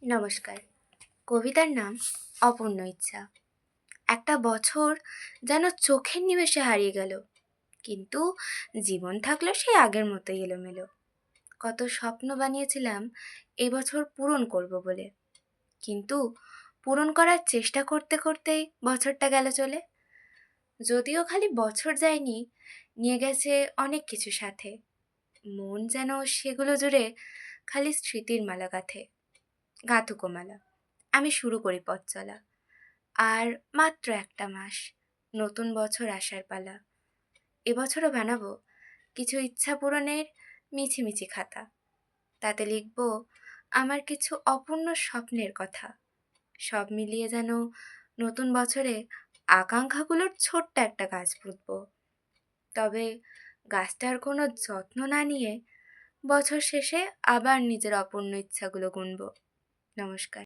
নমস্কার। কবিতার নাম অপূর্ণ ইচ্ছা। একটা বছর যেন চোখের নিমেষে হারিয়ে গেল, কিন্তু জীবন থাকলো সেই আগের মতোই এলোমেলো। কত স্বপ্ন বানিয়েছিলাম এবছর পূরণ করব বলে, কিন্তু পূরণ করার চেষ্টা করতে করতেই বছরটা গেল চলে। যদিও খালি বছর যায়নি, নিয়ে গেছে অনেক কিছু সাথে। মন যেন সেগুলো জুড়ে খালি স্মৃতির মালা গাঁথে। গাঁথুকো মালা। আমি শুরু করি পথ চলা। আর মাত্র একটা মাস, নতুন বছর আসার পালা। এবছরও বানাবো কিছু ইচ্ছা পূরণের মিছিমিছি খাতা। তাতে লিখব আমার কিছু অপূর্ণ স্বপ্নের কথা। সব মিলিয়ে যেন নতুন বছরে আকাঙ্ক্ষাগুলোর ছোট্ট একটা গাছ পুঁতব। তবে গাছটার কোনো যত্ন না নিয়ে বছর শেষে আবার নিজের অপূর্ণ ইচ্ছাগুলো গুনব। নমস্কার।